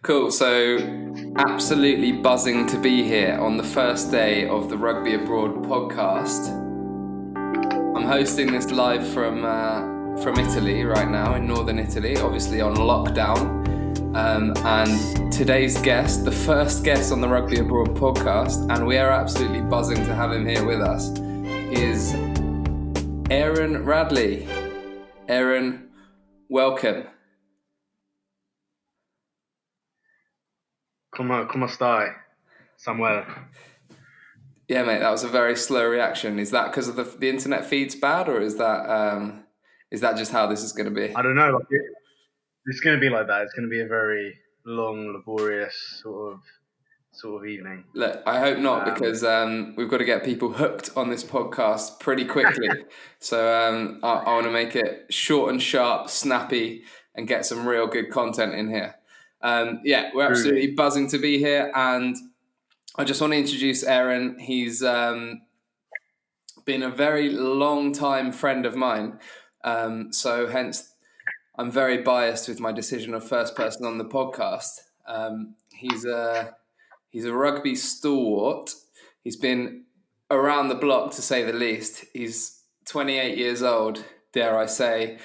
Cool. So, absolutely buzzing to be here on the first day of the Rugby Abroad podcast. I'm hosting this live from Italy right now, in northern Italy, obviously on lockdown. And today's guest, the first guest on the Rugby Abroad podcast, and we are absolutely buzzing to have him here with us, is Aaron Radley. Aaron, welcome. Come stai, Samuel? Yeah, mate, that was a very slow reaction. Is that because of the internet feed's bad, or is that just how this is going to be? I don't know. It's going to be like that. It's going to be a very long, laborious sort of evening. Look, I hope not, because we've got to get people hooked on this podcast pretty quickly. So I want to make it short and sharp, snappy, and get some real good content in here. We're absolutely buzzing to be here, and I just want to introduce Aaron. He's been a very long time friend of mine, so hence I'm very biased with my decision of first person on the podcast. He's a rugby stalwart. He's been around the block, to say the least. He's 28 years old, dare I say,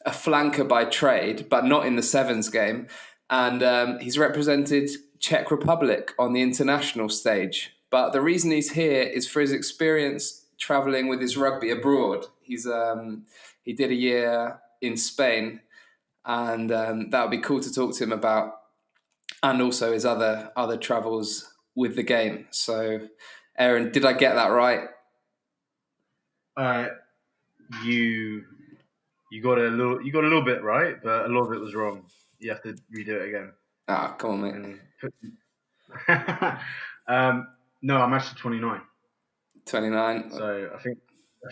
a flanker by trade, but not in the sevens game. And he's represented Czech Republic on the international stage. But the reason he's here is for his experience traveling with his rugby abroad. He did a year in Spain, and that would be cool to talk to him about, and also his other travels with the game. So, Aaron, did I get that right? You got a little bit right, but a lot of it was wrong. You have to redo it again. Come on, mate. No, I'm actually 29. 29. So I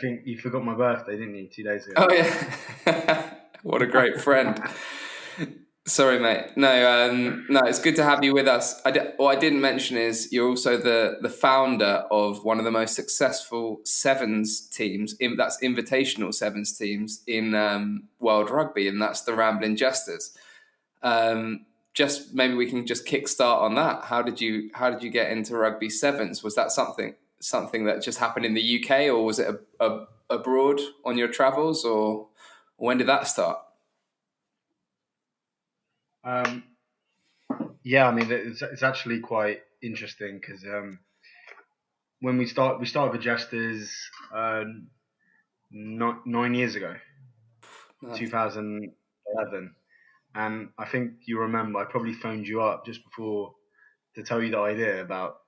think you forgot my birthday, didn't you, 2 days ago? Oh yeah. What a great friend. Sorry, mate. No, it's good to have you with us. What I didn't mention is you're also the founder of one of the most successful sevens teams, that's invitational sevens teams in world rugby, and that's the Ramblin' Jesters. Just maybe we can just kickstart on that. How did you get into rugby sevens? Was that something that just happened in the UK, or was it abroad on your travels, or when did that start? Yeah, I mean, it's actually quite interesting because when we started the Jesters 9 years ago, nice. 2011, and I think you remember I probably phoned you up just before to tell you the idea about,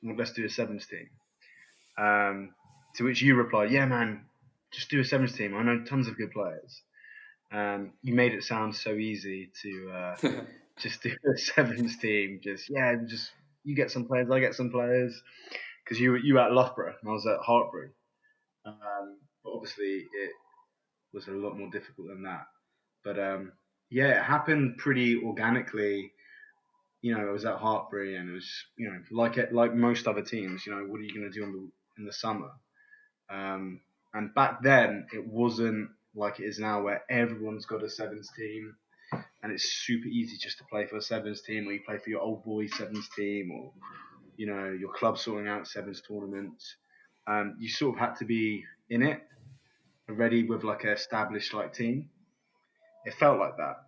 let's do a sevens team. To which you replied, "Yeah, man, just do a sevens team. I know tons of good players." You made it sound so easy to just do a sevens team. Just you get some players, I get some players, because you were at Loughborough and I was at Hartbury. But obviously it was a lot more difficult than that. But it happened pretty organically. I was at Hartbury, and it was like most other teams. What are you going to do in the summer? And back then it wasn't like it is now, where everyone's got a sevens team, and it's super easy just to play for a sevens team, or you play for your old boys sevens team, or your club sorting out sevens tournaments. You sort of had to be in it already with like an established team. It felt like that.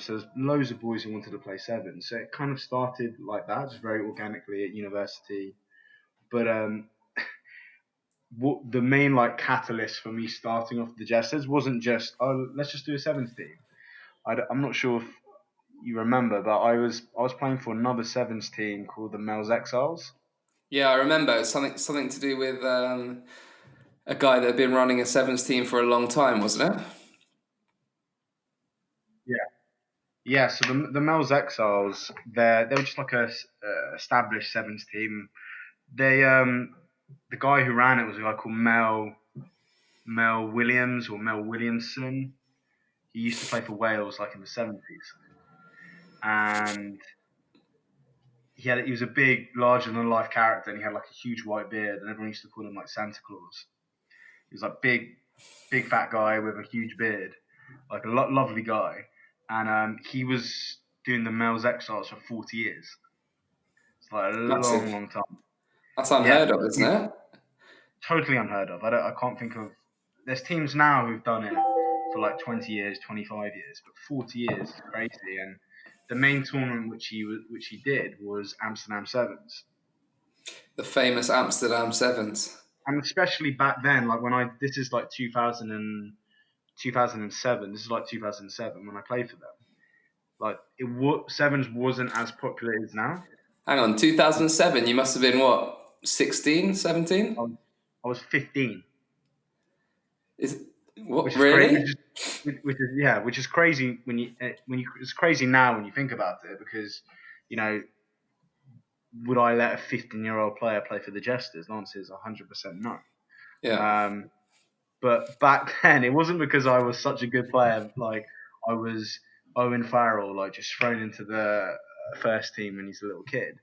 So there's loads of boys who wanted to play sevens, so it kind of started like that, just very organically at university. But what the main catalyst for me starting off the Jesters wasn't just, let's just do a sevens team. I'm not sure if you remember, but I was playing for another sevens team called the Males Exiles. Yeah, I remember. It's something to do with a guy that had been running a sevens team for a long time, wasn't it? Yeah. So the Males Exiles, they were just like a established sevens team. They the guy who ran it was a guy called Mel Williams or Mel Williamson. He used to play for Wales in the 70s, and he was a big, larger than life character, and he had a huge white beard, and everyone used to call him Santa Claus. He was big fat guy with a huge beard, a lovely guy, and he was doing the males exiles for 40 years. It's like a Massive. long time. That's Yeah, unheard of, isn't it? totally unheard of. I can't think of. There's teams now who've done it for like 20 years, 25 years, but 40 years is crazy. And the main tournament which he did was Amsterdam Sevens. The famous Amsterdam Sevens. And especially back then, like this is like 2007. This is like 2007 when I played for them. Like Sevens wasn't as popular as now. Hang on, 2007, you must have been what, 16, 17? I was 15. What, Which is really? crazy. Which is crazy it's crazy now when you think about it, because, you know, would I let a 15-year-old player play for the Jesters? The answer is 100% no. Yeah. But back then, it wasn't because I was such a good player. Like, I was Owen Farrell, like, just thrown into the first team when he's a little kid.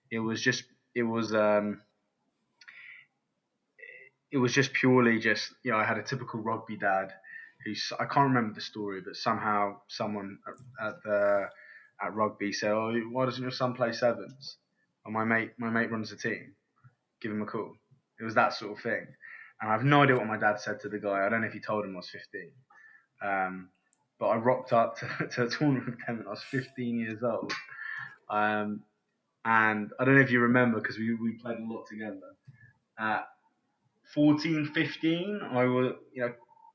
It was just purely just, you know, I had a typical rugby dad I can't remember the story, but somehow someone at rugby said, "Oh, why doesn't your son play sevens?" And my mate runs the team. Give him a call. It was that sort of thing. And I have no idea what my dad said to the guy. I don't know if he told him I was 15. But I rocked up to a tournament with them when I was 15 years old. And I don't know if you remember, because we played a lot together. At 14, 15,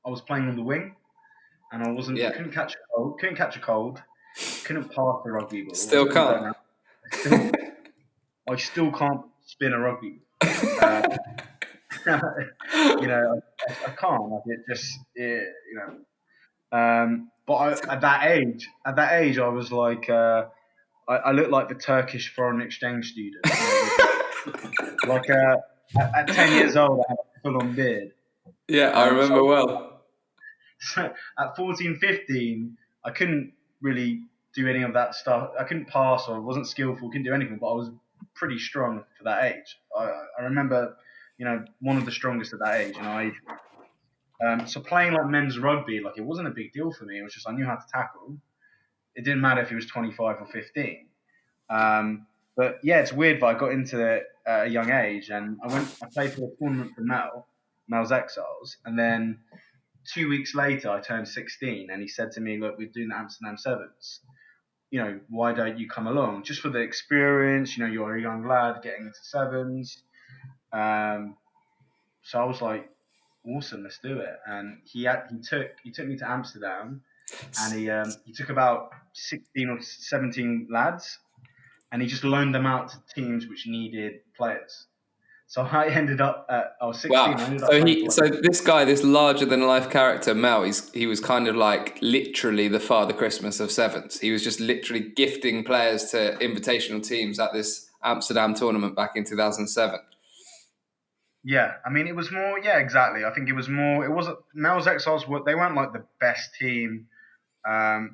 I was playing on the wing, and I couldn't catch a cold, couldn't pass the rugby ball. Still can't. I still can't spin a rugby ball. You know, I can't. Like, but at that age, I was like, I looked like the Turkish foreign exchange student. Like, at 10 years old, I had a full-on beard. Yeah, I remember well. So at 14, 15, I couldn't really do any of that stuff. I couldn't pass, or I wasn't skillful, couldn't do anything, but I was pretty strong for that age. I remember, you know, one of the strongest at that age in our age group. So playing like men's rugby, like, it wasn't a big deal for me. It was just I knew how to tackle. It didn't matter if he was 25 or 15. But yeah, it's weird, but I got into it at a young age, and I played for a tournament for Mel's Exiles, and then 2 weeks later I turned 16, and he said to me, "Look, we're doing the Amsterdam Sevens. You know, why don't you come along? Just for the experience, you know, you're a young lad getting into sevens." So I was like, "Awesome, let's do it." And he took me to Amsterdam, and he took about 16 or 17 lads, and he just loaned them out to teams which needed players. So I ended up I was 16. Wow. I ended up So this guy, this larger than life character, Mel, he was kind of like literally the Father Christmas of sevens. He was just literally gifting players to invitational teams at this Amsterdam tournament back in 2007. Yeah, I mean, it was more. Yeah, exactly. I think it was more. It wasn't Mel's Exiles. They weren't like the best team.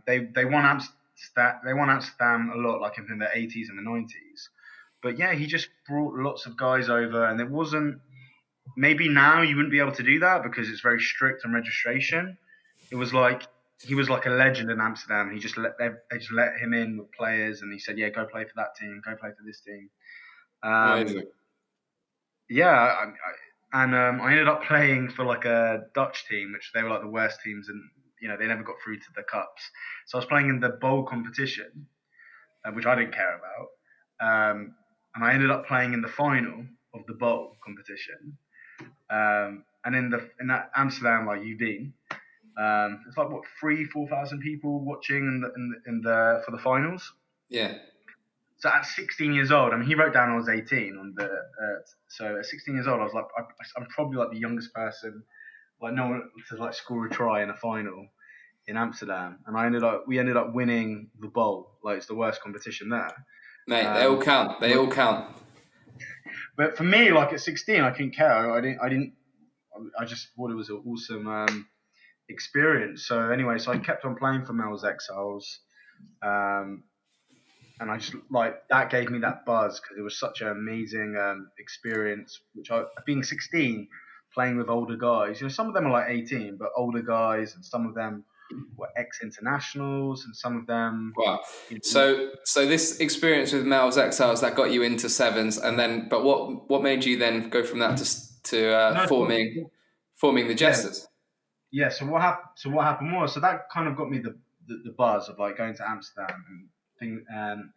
They won Amsterdam. They won Amsterdam a lot, like in the 80s and the 90s. But yeah, he just brought lots of guys over, and it wasn't. Maybe now you wouldn't be able to do that because it's very strict on registration. It was like he was like a legend in Amsterdam. He just they just let him in with players, and he said, "Yeah, go play for that team. Go play for this team." Amazing. Yeah, I ended up playing for like a Dutch team, which they were like the worst teams, and you know, they never got through to the cups. So I was playing in the bowl competition, which I didn't care about, and I ended up playing in the final of the bowl competition. And in that Amsterdam, like you've been, it's like what 4,000 people watching in the for the finals. Yeah. So at 16 years old, I mean, he wrote down I was 18 on the. So at 16 years old, I was like, I'm probably like the youngest person, like no one to like score a try in a final in Amsterdam, and we ended up winning the bowl. Like, it's the worst competition there. Mate, they all count. They all count. But for me, like at 16, I couldn't care. I just thought it was an awesome experience. So anyway, so I kept on playing for Mel's Exiles. And I just like that gave me that buzz because it was such an amazing experience. Being 16, playing with older guys, you know, some of them are like 18, but older guys, and some of them were ex-internationals, and some of them. Wow. You know, So this experience with Mel's Exiles that got you into sevens, and then, but what made you then go from that to no, forming the yeah, Jesters? yeah. So what happened? So that kind of got me the buzz of like going to Amsterdam and thing.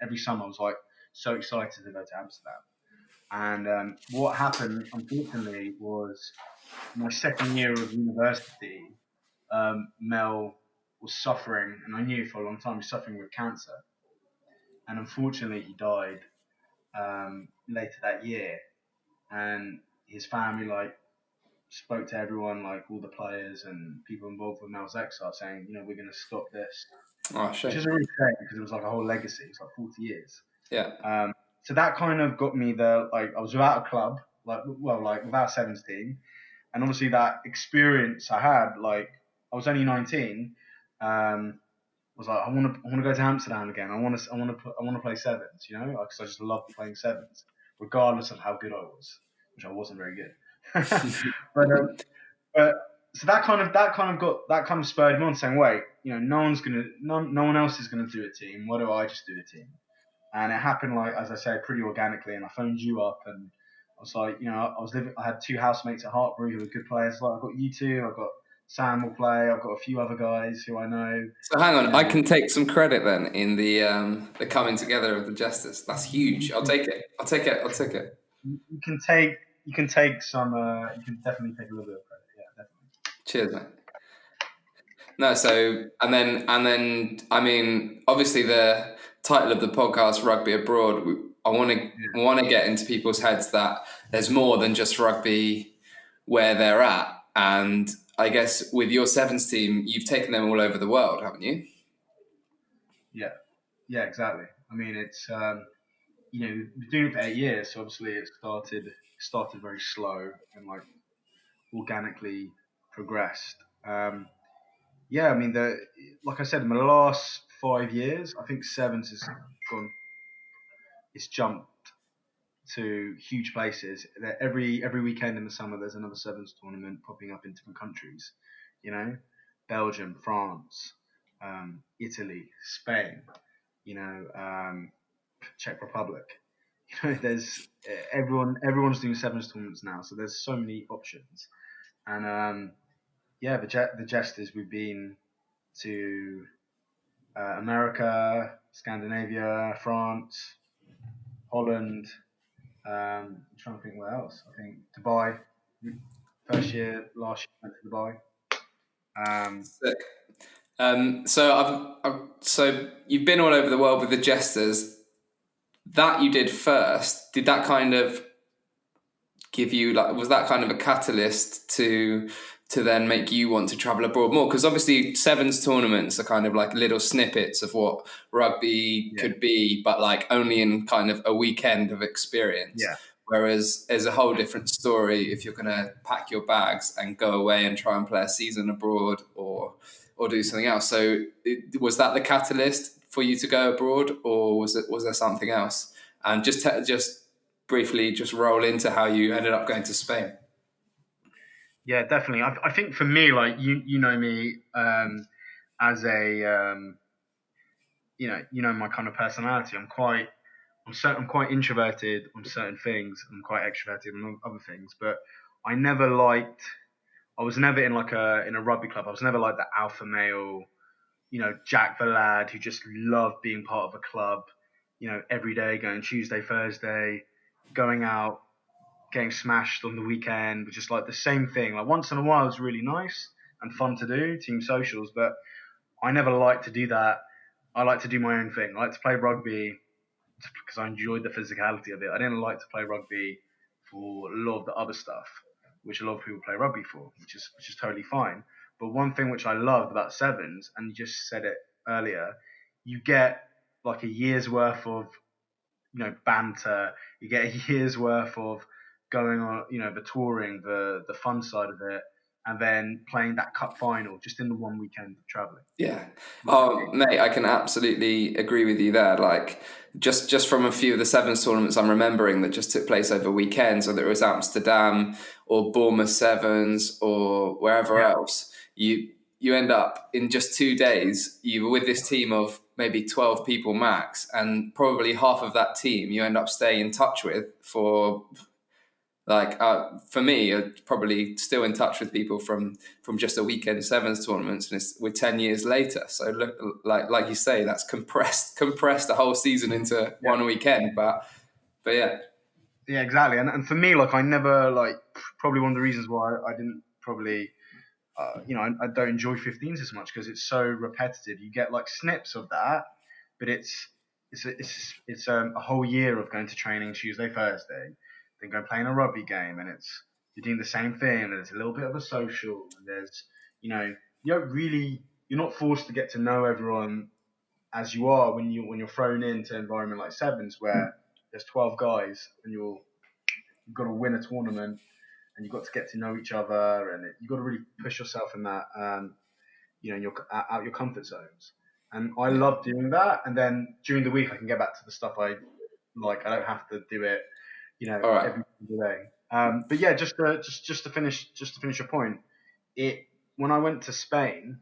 Every summer I was like so excited to go to Amsterdam. And what happened, unfortunately, was my second year of university. Mel was suffering, and I knew for a long time he was suffering with cancer. And unfortunately, he died later that year. And his family spoke to everyone, like all the players and people involved with Mel's Exile, saying, we're going to stop this, Oh, which shame. is a real shame because it was like a whole legacy. It's like 40 years. Yeah. So that kind of got me there. Like I was without a club, without sevens team, and obviously that experience I had, like I was only 19. Was like I want to go to Amsterdam again. I want to play sevens, because I just loved playing sevens, regardless of how good I was, which I wasn't very good. but so that kind of spurred me on, saying, wait, no one else is gonna do a team. Why do I just do a team? And it happened, like as I said, pretty organically. And I phoned you up, and I was like, I had two housemates at Hartbury who were good players. Like I've got you two, I've got Sam will play, I've got a few other guys who I know. So hang on, I can take some credit then in the coming together of the Jesters. That's huge. I'll take it. I'll take it. You can take some. You can definitely take a little bit of credit. Yeah, definitely. Cheers, mate. No, so and then I mean, obviously the title of the podcast, Rugby Abroad. I want to get into people's heads that there's more than just rugby where they're at, and I guess with your sevens team, you've taken them all over the world, haven't you? Yeah, exactly. I mean, it's we've been doing it for 8 years, so obviously it started very slow and like organically progressed. Yeah, I mean, like I said, in the last 5 years, I think sevens has it's jumped to huge places. Every weekend in the summer, there's another sevens tournament popping up in different countries. Belgium, France, Italy, Spain. Czech Republic. There's everyone's doing sevens tournaments now, so there's so many options. And the Jesters, we've been to America, Scandinavia, France, Holland. I'm trying to think where else. I think Dubai. Last year went to Dubai. Sick. So you've been all over the world with the Jesters. That you did first. Did that kind of give you was that kind of a catalyst to then make you want to travel abroad more? Because obviously sevens tournaments are kind of like little snippets of what rugby could be, but like only in kind of a weekend of experience. Yeah. Whereas there's a whole different story if you're going to pack your bags and go away and try and play a season abroad or do something else. So was that the catalyst for you to go abroad, or was there something else? And just briefly just roll into how you ended up going to Spain. Yeah, definitely. I think for me, like you know me as a my kind of personality. I'm quite introverted on certain things. I'm quite extroverted on other things. But I was never in a rugby club. I was never like the alpha male, Jack the lad who just loved being part of a club. Every day, going Tuesday, Thursday, going out, getting smashed on the weekend, but just like the same thing. Like once in a while, it's really nice and fun to do, team socials, but I never liked to do that. I like to do my own thing. I like to play rugby because I enjoyed the physicality of it. I didn't like to play rugby for a lot of the other stuff, which a lot of people play rugby for, which is totally fine. But one thing which I loved about sevens, and you just said it earlier, you get like a year's worth of banter. You get a year's worth of going on, the touring, the fun side of it, and then playing that cup final just in the one weekend of traveling. Yeah. Oh, mate, I can absolutely agree with you there. Like, just from a few of the sevens tournaments I'm remembering that just took place over weekends, whether it was Amsterdam or Bournemouth Sevens or wherever else, you end up in just 2 days, you were with this team of maybe 12 people max, and probably half of that team you end up staying in touch with for like for me, probably still in touch with people from just a weekend sevens tournaments, and we're 10 years later. So look, like you say, that's compressed a whole season into one weekend. But yeah. Yeah, exactly. And for me, like, I never, like, probably one of the reasons why I didn't probably, I don't enjoy 15s as much because it's so repetitive. You get like snips of that, but it's a whole year of going to training Tuesday, Thursday, then go playing a rugby game, and you're doing the same thing. And there's a little bit of a social, and there's, you don't really, you're not forced to get to know everyone as you are when you're thrown into an environment like sevens where there's 12 guys and you've got to win a tournament and you've got to get to know each other, and you've got to really push yourself in that, in out your comfort zones. And I love doing that. And then during the week, I can get back to the stuff I like. I don't have to do it, All right. every single day. But yeah, just to finish your point, when I went to Spain,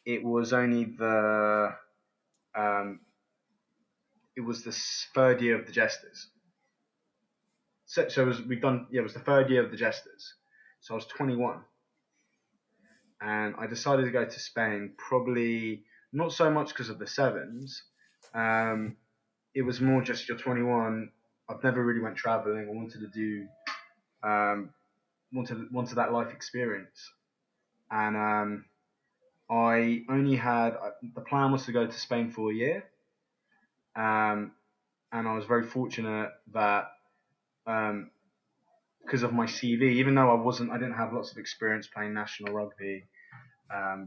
it was only the third year of the Jesters. So it was the third year of the Jesters. So I was 21, and I decided to go to Spain. Probably not so much because of the sevens. It was more just you're 21. I've never really went traveling. I wanted to do wanted that life experience, and I only had the plan was to go to Spain for a year, and I was very fortunate that because of my CV, even though I didn't have lots of experience playing national rugby. I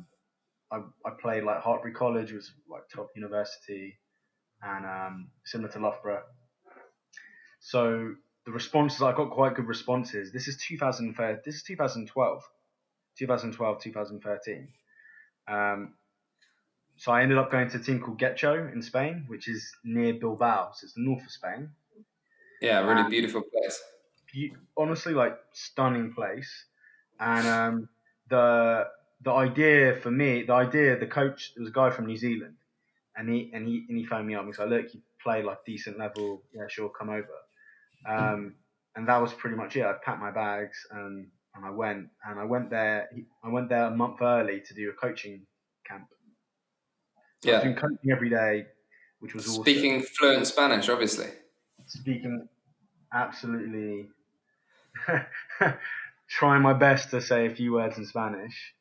played like Hartbury College, was like top university, and similar to Loughborough. So the responses, I got quite good responses. This is 2012, 2013. So I ended up going to a team called Getxo in Spain, which is near Bilbao. So it's the north of Spain. Yeah, really beautiful place. Honestly, like, stunning place. And the idea for me, the coach, it was a guy from New Zealand, and he phoned me up. He's like, "Look, you play like decent level. Yeah, sure, come over." And that was pretty much it. I packed my bags and I went. And I went there a month early to do a coaching camp. So I was doing coaching every day, which was awesome. Speaking fluent Spanish, obviously. Speaking absolutely. Trying my best to say a few words in Spanish,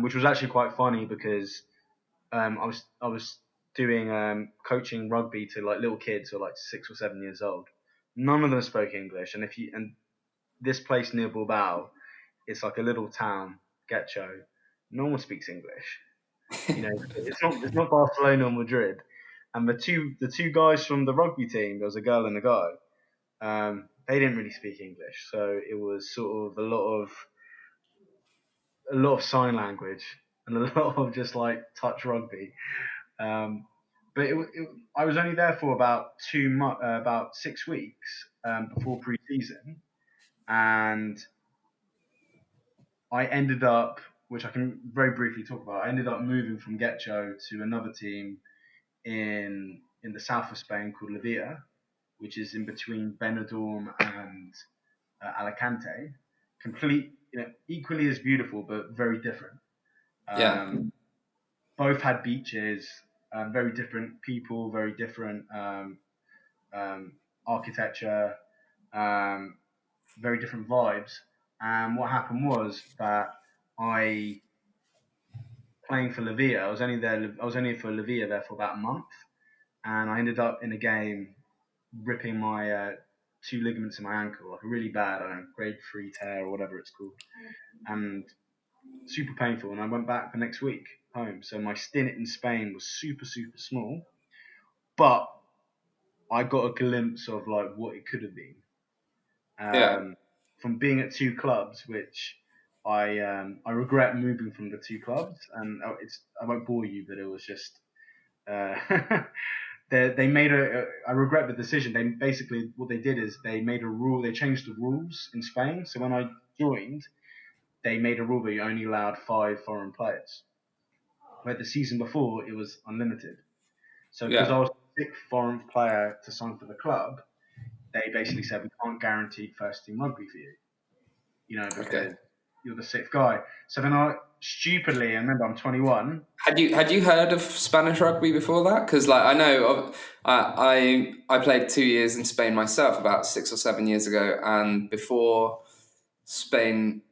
which was actually quite funny because I was doing coaching rugby to like little kids who are like 6 or 7 years old. None of them spoke English, and this place near Bilbao, it's like a little town, Getxo. No one speaks English. It's not Barcelona or Madrid. And the two guys from the rugby team, there was a girl and a guy. They didn't really speak English, so it was sort of a lot of sign language and a lot of just like touch rugby. But I was only there for about 6 weeks before pre-season, and I ended up, which I can very briefly talk about. I ended up moving from Getxo to another team in the south of Spain called Levia, which is in between Benidorm and Alicante. Equally as beautiful, but very different. Both had beaches, very different people, very different architecture, very different vibes. And what happened was that playing for Levia, I was only for Levia there for about a month, and I ended up in a game ripping my 2 ligaments in my ankle, like a really bad, grade 3 tear or whatever it's called, and super painful. And I went back the next week home. So my stint in Spain was super, super small, but I got a glimpse of like what it could have been. From being at 2 clubs, which I regret moving from the 2 clubs, and I won't bore you, but it was just they made I regret the decision. They basically, what they did is they made a rule. They changed the rules in Spain. So when I joined, they made a rule that you only allowed 5 foreign players. where the season before it was unlimited. So because Yeah. I was the sixth foreign player to sign for the club, they basically said we can't guarantee first team rugby for you, Okay. because you're the sixth guy. So then I remember I'm 21. Had you heard of Spanish rugby before that? Because like I know I played 2 years in Spain myself about 6 or 7 years ago, and before Spain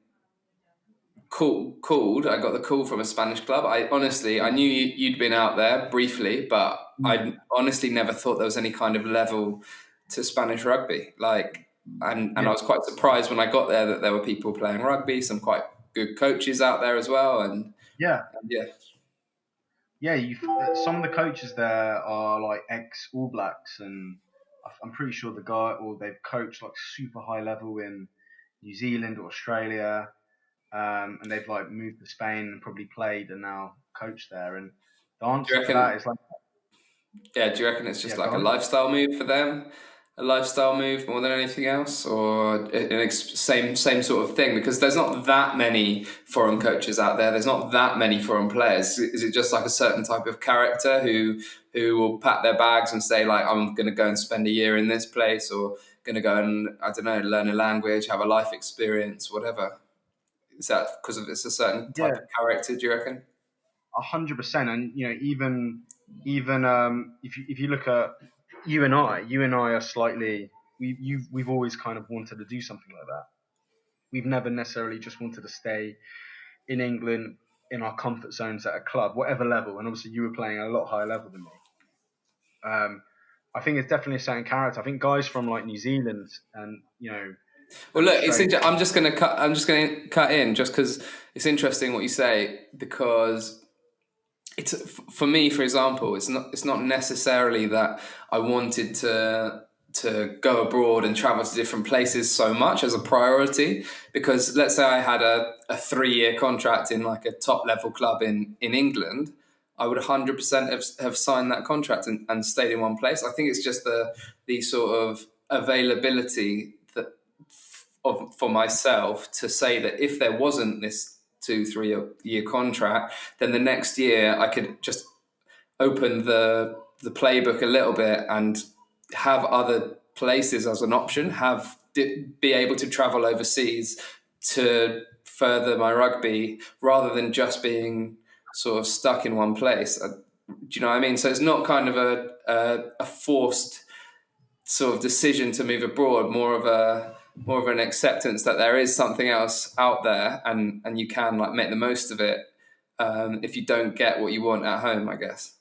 called, I got the call from a Spanish club. I knew you'd been out there briefly, but I honestly never thought there was any kind of level to Spanish rugby. Like, and I Yeah, was quite surprised when I got there that there were people playing rugby, some quite good coaches out there as well, and yeah, yeah. yeah. Some of the coaches there are like ex All Blacks, and I'm pretty sure the guy, or they've coached like super high level in New Zealand or Australia, and they've like moved to Spain and probably played and now coach there. And the Do answer you to that reckon? is like, Yeah, do you reckon it's just yeah, like go a on. lifestyle move for them, a lifestyle move more than anything else, or same sort of thing? Because there's not that many foreign coaches out there. There's not that many foreign players. Is it just like a certain type of character who will pack their bags and say like, I'm going to go and spend a year in this place, or going to go and I don't know, learn a language, have a life experience, whatever? Is that because of it's a certain type Yeah, of character? Do you reckon? 100%. And even if you look at you and I are slightly we've always kind of wanted to do something like that. We've never necessarily just wanted to stay in England in our comfort zones at a club, whatever level. And obviously, you were playing at a lot higher level than me. I think it's definitely a certain character. I think guys from like New Zealand and Well, and look, Australia. I'm just going to cut. I'm just going to cut in just because it's interesting what you say. Because it's for me, for example, it's not necessarily that I wanted to go abroad and travel to different places so much as a priority. Because let's say I had a 3 year contract in like a top level club in England, I would 100% have signed that contract and stayed in one place. I think it's just the sort of availability that for myself to say that if there wasn't this 2 3 year contract, then the next year I could just open the playbook a little bit and have other places as an option, be able to travel overseas to further my rugby rather than just being sort of stuck in one place. Do you know what I mean? So it's not kind of a forced sort of decision to move abroad, more of an acceptance that there is something else out there and you can like make the most of it if you don't get what you want at home, I guess.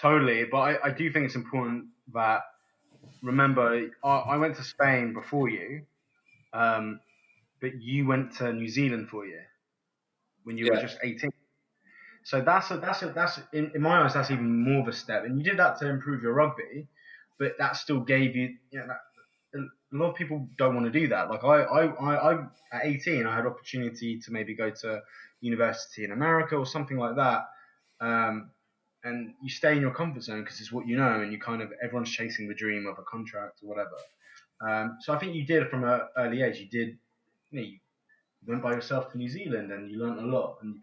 Totally, but I do think it's important that remember I went to Spain before you, um, but you went to New Zealand for a year when you were Yeah. just 18. So that's in my eyes that's even more of a step, and you did that to improve your rugby, but that still gave you, a lot of people don't want to do that. Like I at 18, I had opportunity to maybe go to university in America or something like that. Um, and you stay in your comfort zone because it's what you know, and you kind of everyone's chasing the dream of a contract or whatever. So I think you did from an early age. You went by yourself to New Zealand and you learned a lot, and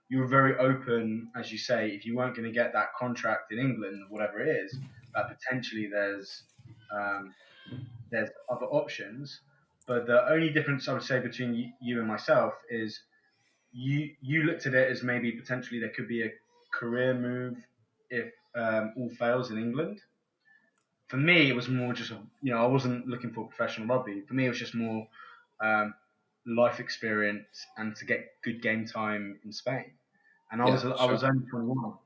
you were very open, as you say, if you weren't going to get that contract in England, whatever it is, that potentially um, there's other options. But the only difference I would say between you and myself is you looked at it as maybe potentially there could be a career move if all fails in England. For me, it was more just I wasn't looking for professional rugby. For me, it was just more um, life experience and to get good game time in Spain. And Yeah, I sure. was only 21,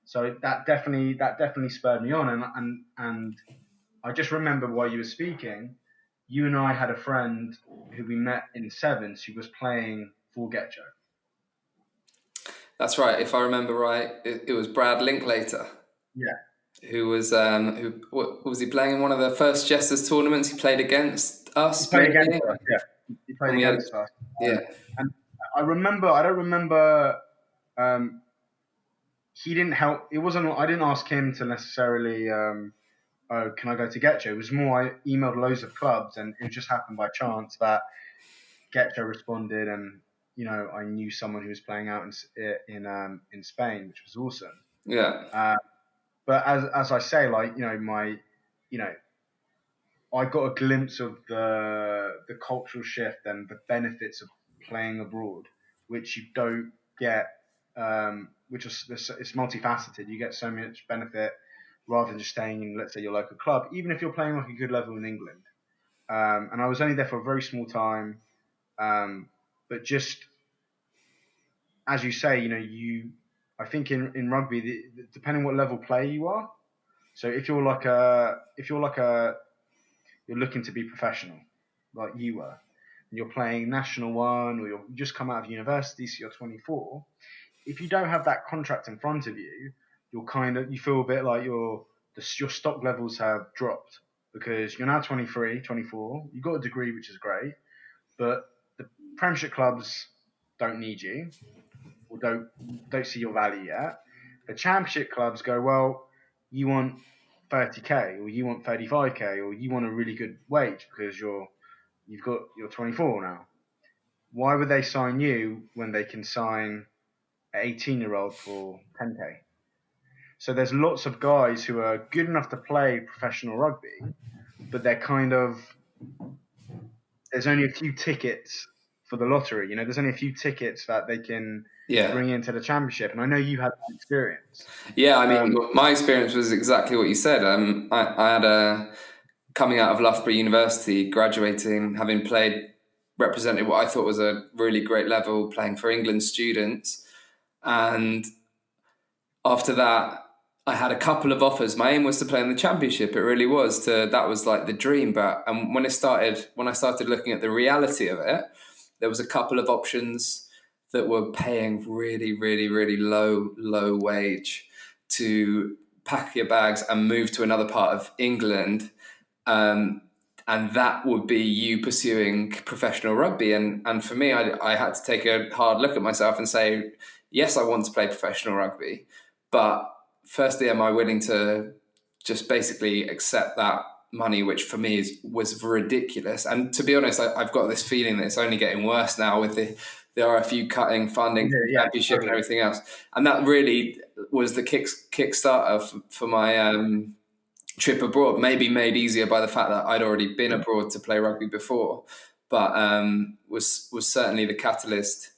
so that definitely spurred me on. And I just remember while you were speaking, you and I had a friend who we met in sevens who was playing for Getcho. That's right. If I remember right, it was Brad Linklater Yeah, who was who what, was he playing in one of the first Jesters tournaments? He played against he us, played maybe, against us. Yeah, he played and we had against us. yeah. And I remember, I don't remember. Um, he didn't help. It wasn't. I didn't ask him to necessarily. Oh, can I go to Getcho? It was more. I emailed loads of clubs, and it just happened by chance that Getcho responded, and I knew someone who was playing out in Spain, which was awesome. Yeah. But as I say, like, I got a glimpse of the cultural shift and the benefits of playing abroad, which you don't get. Which is it's multifaceted. You get so much benefit rather than just staying in, let's say, your local club, even if you're playing like a good level in England. And I was only there for a very small time, but just as you say, I think in rugby, depending what level player you are. So if you're you're looking to be professional, like you were, and you're playing National One, or you just come out of university, so you're 24. If you don't have that contract in front of you, you feel a bit like your stock levels have dropped because you're now 23, 24. You've got a degree, which is great, but the Premiership clubs don't need you or don't see your value yet. The Championship clubs go, well, you want 30k or you want 35k or you want a really good wage because you're 24 now. Why would they sign you when they can sign an 18-year-old for 10k? So there's lots of guys who are good enough to play professional rugby, but they're there's only a few tickets for the lottery. There's only a few tickets that they can bring into the Championship. And I know you had that experience. Yeah, I mean, my experience was exactly what you said. I had coming out of Loughborough University, graduating, having represented what I thought was a really great level, playing for England students. And after that, I had a couple of offers. My aim was to play in the Championship. It really was. That was like the dream. But when I started looking at the reality of it, there was a couple of options that were paying really, really, really low wage to pack your bags and move to another part of England. And that would be you pursuing professional rugby. And for me, I had to take a hard look at myself and say, yes, I want to play professional rugby. But firstly, am I willing to just basically accept that money, which for me was ridiculous? And to be honest, I've got this feeling that it's only getting worse now with the RFU cutting funding, Championship and everything else. And that really was the kickstarter for my trip abroad. Maybe made easier by the fact that I'd already been abroad to play rugby before, but was certainly the catalyst.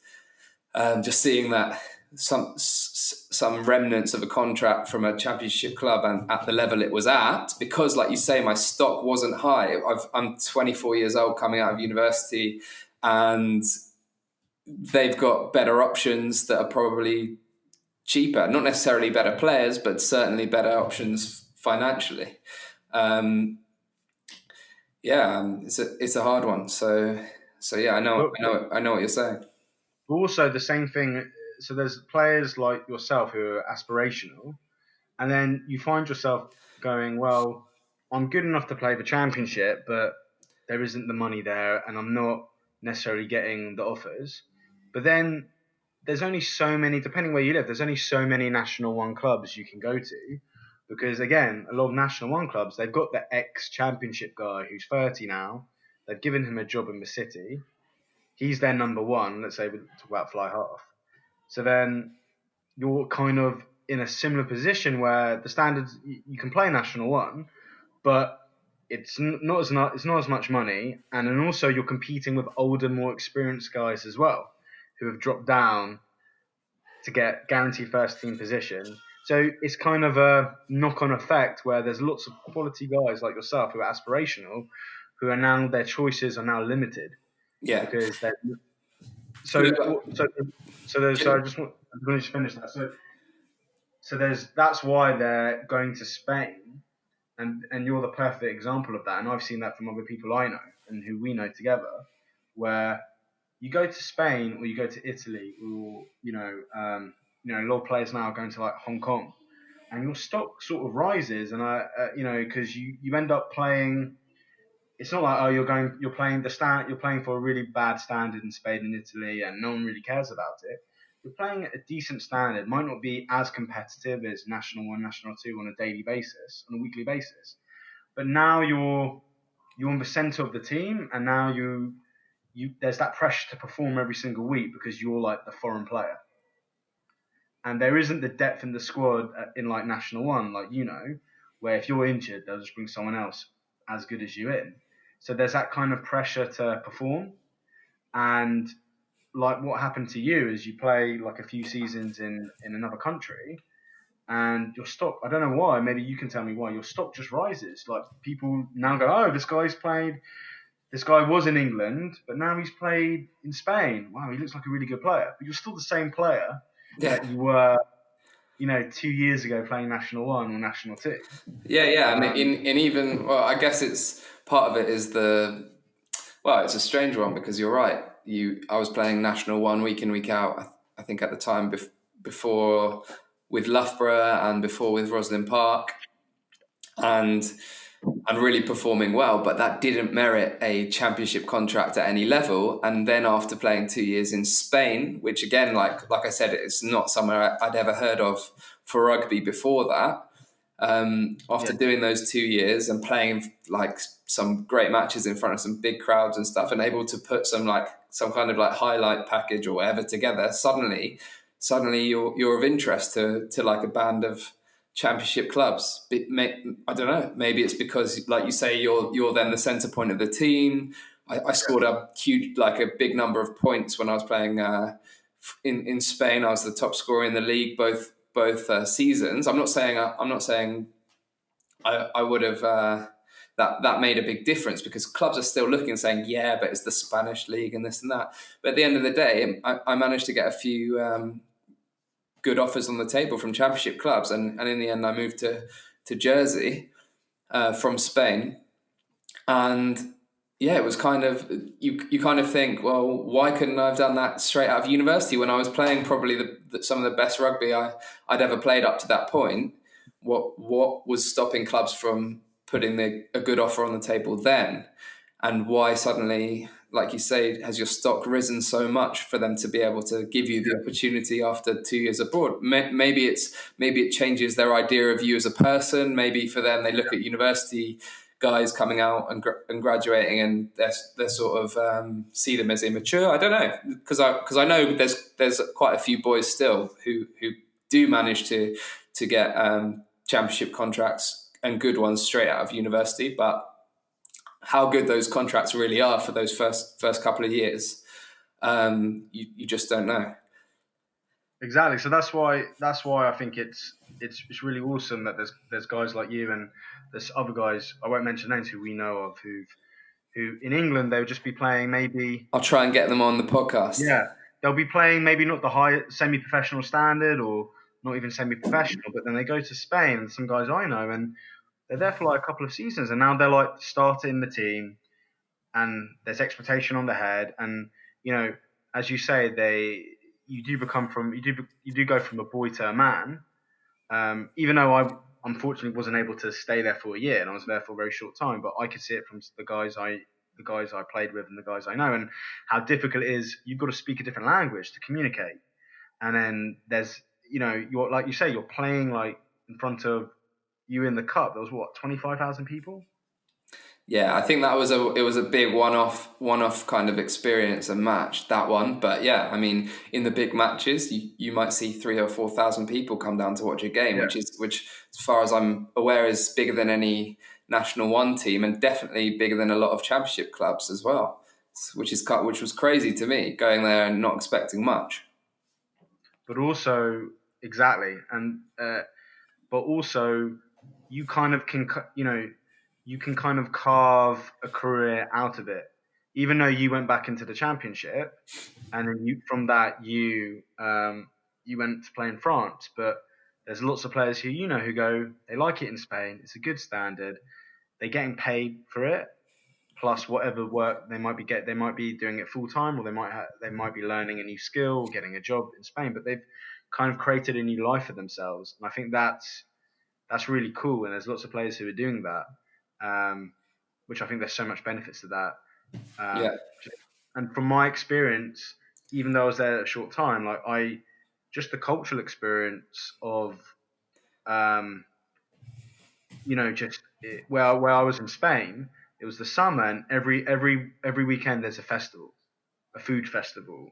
Just seeing that some remnants of a contract from a Championship club and at the level it was at, because like you say, my stock wasn't high. I'm 24 years old coming out of university, and they've got better options that are probably cheaper, not necessarily better players, but certainly better options financially. It's a hard one. So yeah, I know what you're saying. But also the same thing. So there's players like yourself who are aspirational, and then you find yourself going, well, I'm good enough to play the Championship, but there isn't the money there, and I'm not necessarily getting the offers. But then there's only so many, depending where you live, there's only so many National One clubs you can go to. Because again, a lot of National One clubs, they've got the ex-Championship guy who's 30 now. They've given him a job in the city. He's their number one. Let's say we talk about fly half. So then you're kind of in a similar position where the standards, you can play National One, but it's not as much money, and then also you're competing with older, more experienced guys as well, who have dropped down to get guaranteed first team position. So it's kind of a knock-on effect where there's lots of quality guys like yourself who are aspirational, who are now, their choices are now limited. Yeah. Because they're so I just want to finish that. So that's why they're going to Spain, and you're the perfect example of that. And I've seen that from other people I know and who we know together, where you go to Spain or you go to Italy, or a lot of players now are going to like Hong Kong, and your stock sort of rises, and because you end up playing. It's not like you're playing for a really bad standard in Spain and Italy, and no one really cares about it. You're playing at a decent standard, might not be as competitive as National One, National Two on a daily basis, on a weekly basis, but now you're in the centre of the team, and now there's that pressure to perform every single week because you're like the foreign player, and there isn't the depth in the squad in like National One, like where if you're injured, they'll just bring someone else as good as you in. So there's that kind of pressure to perform, and like what happened to you is you play like a few seasons in another country, and your stock, I don't know why, maybe you can tell me why, your stock just rises. Like people now go, oh, this guy was in England, but now he's played in Spain. Wow, he looks like a really good player. But you're still the same player that you were, 2 years ago playing National One or National Two. Yeah. And even, well, I guess it's part of it is it's a strange one because you're right. I was playing National One week in, week out. I think at the time before with Loughborough and before with Roslyn Park, and really performing well, but that didn't merit a championship contract at any level. And then after playing 2 years in Spain, which again, like I said, it's not somewhere I'd ever heard of for rugby before that. After doing those 2 years and playing like some great matches in front of some big crowds and stuff, and able to put some kind of like highlight package or whatever together, suddenly you're of interest to like a band of championship clubs. I don't know. Maybe it's because, like you say, you're then the center point of the team. I scored a huge, like a big number of points when I was playing in Spain. I was the top scorer in the league both seasons. I'm not saying I would have that made a big difference, because clubs are still looking and saying, yeah, but it's the Spanish league and this and that. But at the end of the day, I managed to get a few good offers on the table from championship clubs, and in the end I moved to Jersey from Spain. And yeah, it was kind of, you kind of think, well, why couldn't I have done that straight out of university when I was playing probably some of the best rugby I'd ever played up to that point? What was stopping clubs from putting a good offer on the table then? And why suddenly, like you say, has your stock risen so much for them to be able to give you the opportunity after 2 years abroad? Maybe it changes their idea of you as a person. Maybe for them, they look at university guys coming out and graduating, and they're sort of see them as immature. I don't know, because I know there's quite a few boys still who do manage to get championship contracts, and good ones, straight out of university, but how good those contracts really are for those first couple of years, you just don't know. Exactly. So that's why I think it's really awesome that there's guys like you, and there's other guys, I won't mention names, who we know of, who in England they'll just be playing maybe. I'll try and get them on the podcast. Yeah, they'll be playing maybe not the high semi-professional standard, or not even semi-professional, but then they go to Spain, and some guys I know, and they're there for like a couple of seasons, and now they're like starting the team, and there's expectation on the head, and as you say, you do go from a boy to a man. Even though I unfortunately wasn't able to stay there for a year, and I was there for a very short time, but I could see it from the guys I played with and the guys I know, and how difficult it is. You've got to speak a different language to communicate, and then there's you're, like you say, you're playing like in front of you in the cup. There was 25,000 people. Yeah, I think it was a big one-off kind of experience and match, that one. But yeah, I mean, in the big matches, you might see 3,000 or 4,000 people come down to watch a game, which as far as I'm aware, is bigger than any National One team, and definitely bigger than a lot of championship clubs as well. Which was crazy to me, going there and not expecting much. But also, exactly, and but also, you kind of can you can kind of carve a career out of it, even though you went back into the championship, and then from that you went to play in France. But there's lots of players who who go, they like it in Spain. It's a good standard. They're getting paid for it, plus whatever work they might be doing it full time, or they might be learning a new skill, getting a job in Spain. But they've kind of created a new life for themselves, and I think that's really cool. And there's lots of players who are doing that. Which I think there's so much benefits to that. And from my experience, even though I was there a short time, just the cultural experience of, where I was in Spain, it was the summer, and every weekend there's a festival. a food festival,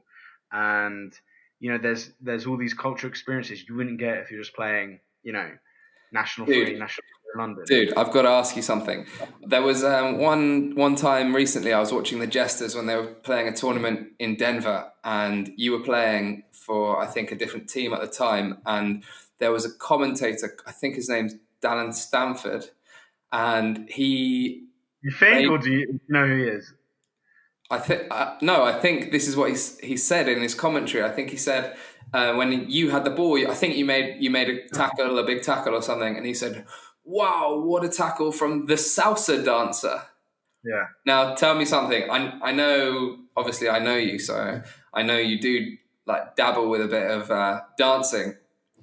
and there's all these cultural experiences you wouldn't get if you're just playing, national Dude, three, national in London. Dude, I've got to ask you something. There was one time recently I was watching the Jesters when they were playing a tournament in Denver, and you were playing for, I think, a different team at the time, and there was a commentator, I think his name's Dallin Stanford, and he You think, made, or do you know who he is? I think no, I think this is what he said in his commentary. I think he said when you had the ball, I think you made a big tackle or something, and he said, "Wow, what a tackle from the salsa dancer." Yeah. Now, tell me something. I know, obviously, I know you, so I know you do like dabble with a bit of dancing.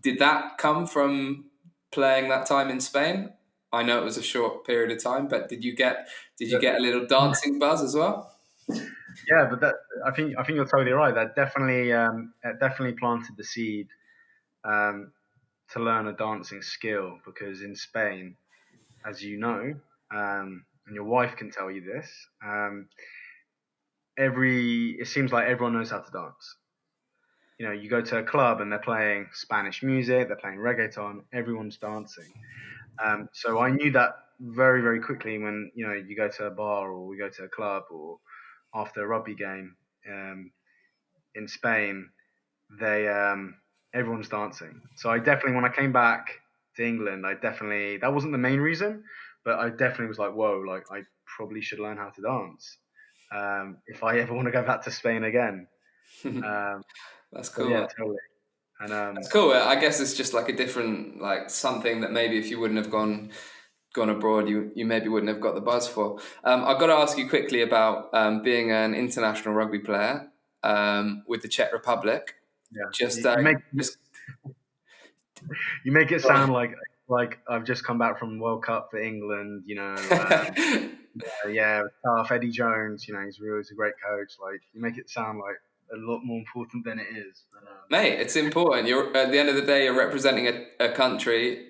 Did that come from playing that time in Spain? I know it was a short period of time, but did you get a little dancing buzz as well? Yeah, but I think you're totally right. That definitely it definitely planted the seed um, to learn a dancing skill, because in Spain, as you know, and your wife can tell you this, it seems like everyone knows how to dance. You go to a club and they're playing Spanish music, they're playing reggaeton, everyone's dancing. So I knew that very, very quickly when you go to a bar or we go to a club or after a rugby game in Spain, they everyone's dancing. So I definitely, when I came back to England, that wasn't the main reason, but I definitely was like, whoa, like I probably should learn how to dance if I ever want to go back to Spain again. Um, That's so cool. yeah, totally. And That's cool. I guess it's just like a different, like something that maybe if you wouldn't have gone abroad, you maybe wouldn't have got the buzz for. I've got to ask you quickly about being an international rugby player with the Czech Republic. yeah, Just, you make just you make it sound like I've just come back from World Cup for England. Yeah, tough. Eddie Jones, he's a great coach. Like, you make it sound like a lot more important than it is. But, mate, it's important. You're at the end of the day, you're representing a country.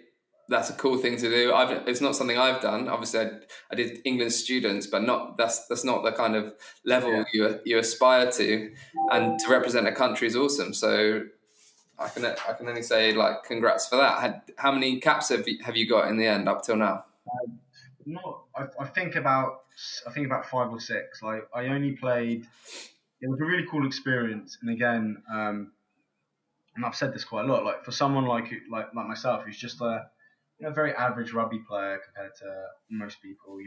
That's a cool thing to do. It's not something I've done. Obviously, I did England students, but that's not the kind of level yeah, you aspire to. And to represent a country is awesome. So I can only say like congrats for that. How many caps have you got in the end up till now? not. I think about 5 or 6. Like, I only played. It was a really cool experience, and again, and I've said this quite a lot. Like, for someone like myself, who's just a very average rugby player compared to most people,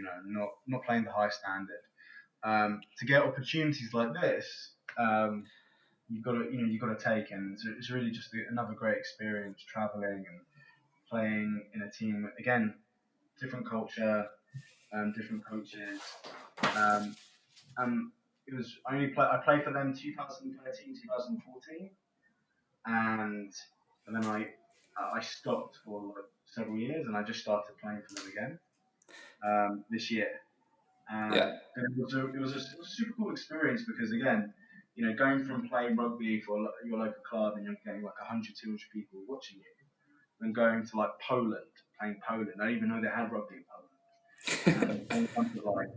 not playing the high standard. To get opportunities like this, you've got to take, and it's really just another great experience traveling and playing in a team again, different culture, different coaches. Um, it was I played for them 2013, 2014, and then I stopped for like several years, and I just started playing for them again this year. Yeah. And it was a super cool experience because, again, going from playing rugby for your local club and you're getting like 100, 200 people watching you, and going to like Poland, playing Poland. I didn't even know they had rugby in Poland. And playing in front of like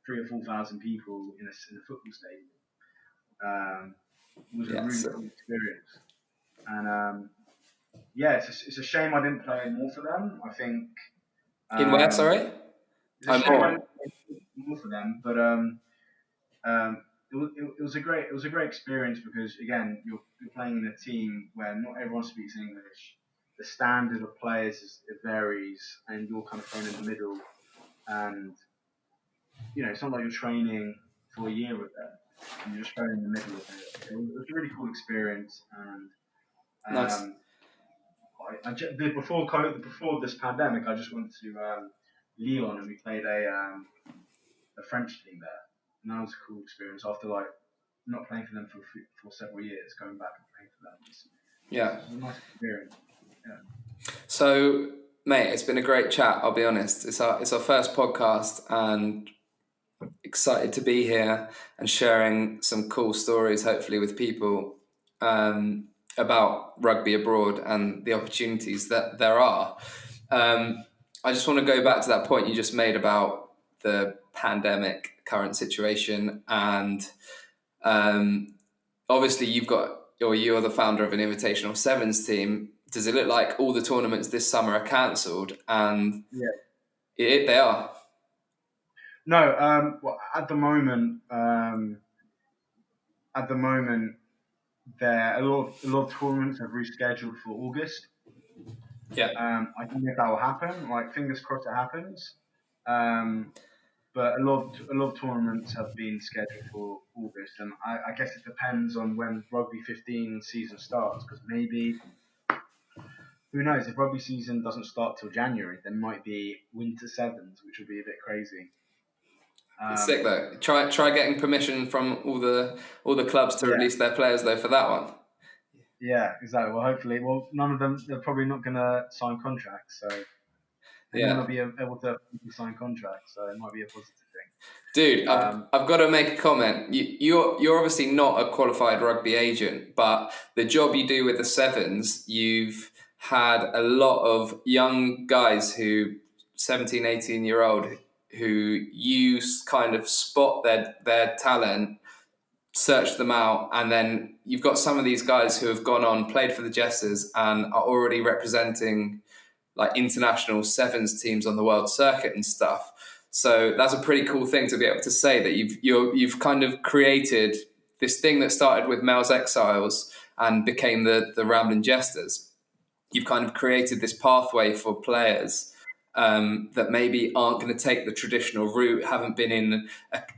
3,000 or 4,000 people in a football stadium. It was a Yeah. really cool experience. And yeah, it's a shame I didn't play more for them. I think In where? um, Sorry. it's a I'm shame I more. didn't play more for them, but it was a great experience because, again, you're playing in a team where not everyone speaks English. The standard of players it varies, and you're kind of thrown in the middle. And it's not like you're training for a year with them, and you're just thrown in the middle of it. It was a really cool experience, and Nice. before this pandemic, I just went to Lyon, and we played a French team there, and that was a cool experience. After like not playing for them for several years, going back and playing for them Yeah. was a nice experience. Yeah. So, mate, it's been a great chat. I'll be honest. It's our first podcast, and excited to be here and sharing some cool stories, hopefully, with people about rugby abroad and the opportunities that there are. I just want to go back to that point you just made about the pandemic current situation and Obviously, you're the founder of an invitational sevens team. Does it look like all the tournaments this summer are cancelled? And Yeah. they are. No, well, at the moment, there a lot of tournaments have rescheduled for August. Yeah. I don't know if that will happen. Like, fingers crossed it happens. Um, but a lot of tournaments have been scheduled for August, and I guess it depends on when Rugby 15 season starts. Because maybe, who knows, if Rugby season doesn't start till January, there might be Winter Sevens, which will be a bit crazy. It's sick though. Try getting permission from all the clubs to Yeah, release their players though for that one. yeah, exactly. Well, hopefully, none of them, they're probably not going to sign contracts, so they might Yeah. not be able to sign contracts, so it might be a positive thing. Dude, I've got to make a comment. You're obviously not a qualified rugby agent, but the job you do with the sevens, you've had a lot of young guys 17, 18-year-old, who you kind of spot their talent, search them out, and then you've got some of these guys who have gone on, played for the Jesters, and are already representing like international sevens teams on the world circuit and stuff. So that's a pretty cool thing to be able to say that you've kind of created this thing that started with Males Exiles and became the Ramblin' Jesters. You've kind of created this pathway for players that maybe aren't going to take the traditional route, haven't been in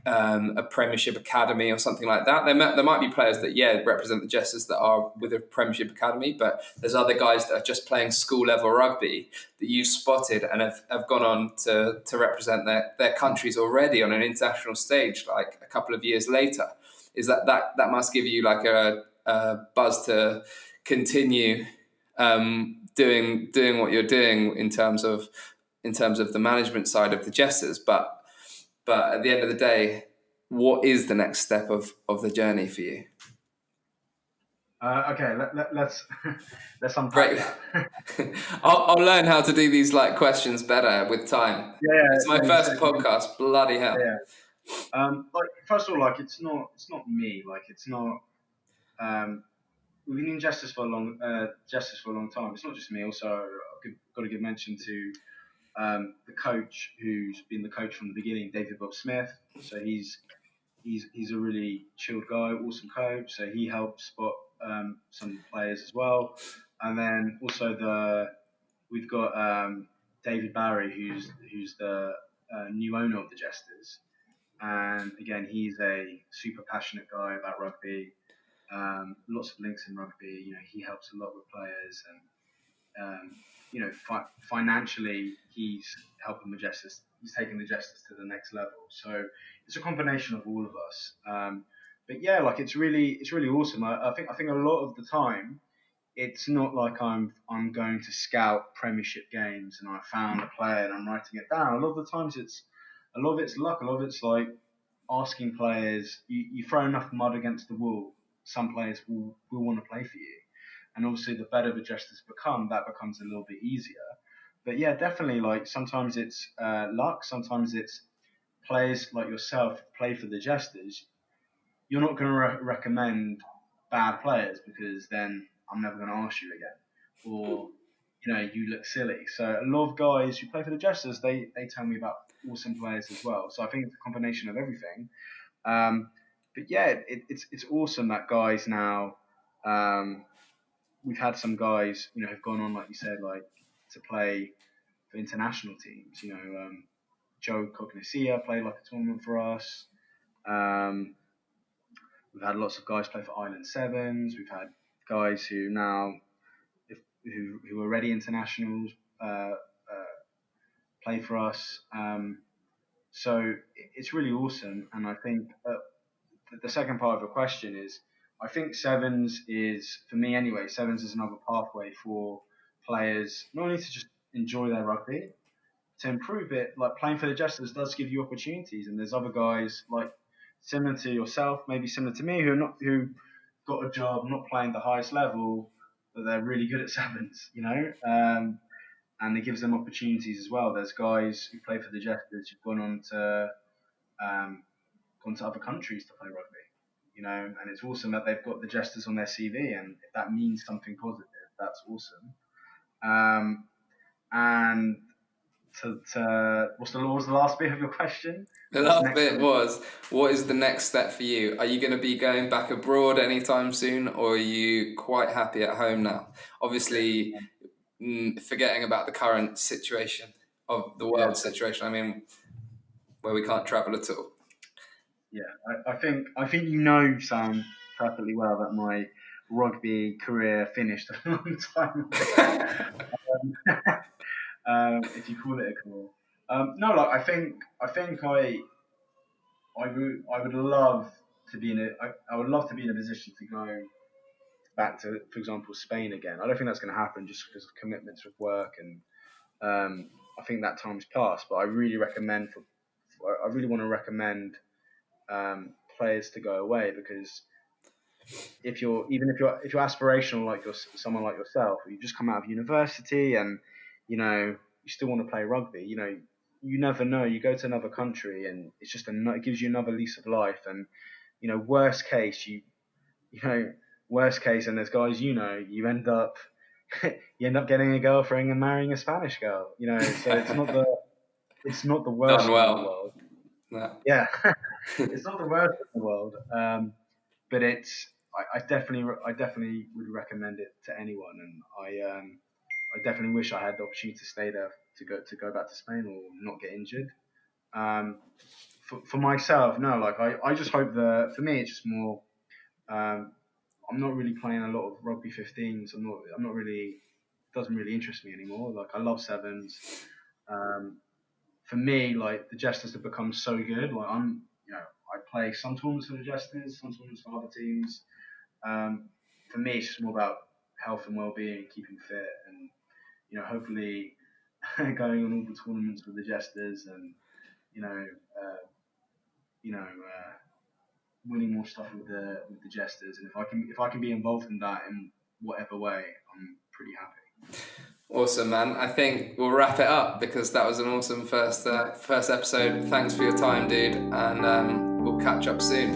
a Premiership academy or something like that. There might be players that, represent the Jesters that are with a Premiership academy, but there's other guys that are just playing school level rugby that you've spotted and have gone on to represent their countries already on an international stage, like a couple of years later. Is that must give you like a buzz to continue doing what you're doing in terms of the management side of the Jesters, but at the end of the day, what is the next step of the journey for you? Okay, let's let's unpack Right. that. I'll learn how to do these like questions better with time. It's my Yeah, first podcast. Bloody hell. yeah. Like, first of all, like, it's not me. Like, it's not. Um, we've been in Justice for a long time. It's not just me. Also, I've got to give mention to the coach who's been the coach from the beginning, David Bob Smith. So he's a really chilled guy, awesome coach. So he helped spot some players as well. And then also we've got David Barry, who's the new owner of the Jesters. And again, he's a super passionate guy about rugby. Lots of links in rugby. You know, he helps a lot with players, and you know, financially, he's helping the Jesters. He's taking the Jesters to the next level. So it's a combination of all of us. But yeah, like, it's really awesome. I think a lot of the time, it's not like I'm going to scout Premiership games and I found a player and I'm writing it down. A lot of the times, a lot of it's luck. A lot of it's like asking players. You throw enough mud against the wall, some players will want to play for you. And obviously, the better the Jesters become, that becomes a little bit easier. But yeah, definitely, like, sometimes it's luck, sometimes it's players like yourself play for the Jesters. You're not going to recommend bad players, because then I'm never going to ask you again, or you know, you look silly. So a lot of guys who play for the Jesters, they tell me about awesome players as well. So I think it's a combination of everything. But yeah, it's awesome that guys now. We've had some guys, you know, have gone on, like you said, like, to play for international teams. You know, Joe Cognicia played like a tournament for us. Um, we've had lots of guys play for Island Sevens. We've had guys who now, who are already internationals, play for us. So it's really awesome, and I think the second part of the question is, I think sevens is, for me anyway, sevens is another pathway for players not only to just enjoy their rugby, to improve it. Like, playing for the Jesters does give you opportunities, and there's other guys like similar to yourself, maybe similar to me, who got a job not playing the highest level, but they're really good at sevens, you know. And it gives them opportunities as well. There's guys who play for the Jesters who've um, gone to other countries to play rugby. and it's awesome that they've got the Jesters on their CV, and if that means something positive, that's awesome. And what was the last bit of your question? The last bit was, what is the next step for you? Are you going to be going back abroad anytime soon, or are you quite happy at home now? Obviously, forgetting about the current situation of the world situation. I mean, where we can't travel at all. Yeah, I think Sam, perfectly well that my rugby career finished a long time ago. If you call it a career. No, like I think I would love to be I would love to be in a position to go back to, for example, Spain again. I don't think that's going to happen just because of commitments with work, and I think that time's passed. But I really want to recommend players to go away, because if you're aspirational, like someone like yourself, you just come out of university and you still want to play rugby. You never know. You go to another country and it's just it gives you another lease of life. And worst case, worst case, and there's guys you end up getting a girlfriend and marrying a Spanish girl. So it's not the worst Done well. in the world. No. Yeah, it's not the worst in the world. But I definitely would recommend it to anyone, and I definitely wish I had the opportunity to stay there, to go back to Spain or not get injured. For myself, no, like I just hope that, for me it's just more. I'm not really playing a lot of rugby 15s. I'm not really. It doesn't really interest me anymore. Like, I love sevens. For me, like, the Jesters have become so good. Like, I play some tournaments for the Jesters, some tournaments for other teams. For me, it's just more about health and well-being, keeping fit, and hopefully going on all the tournaments with the Jesters, and winning more stuff with the Jesters. And if I can be involved in that in whatever way, I'm pretty happy. Awesome, man. I think we'll wrap it up, because that was an awesome first episode. Thanks for your time, dude, and we'll catch up soon.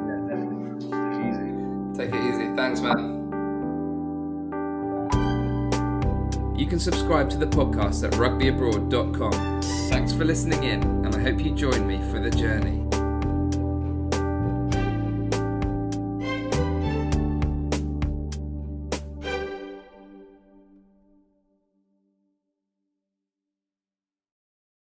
Yeah, definitely. Take it easy. Thanks, man. You can subscribe to the podcast at rugbyabroad.com. Thanks for listening in, and I hope you join me for the journey.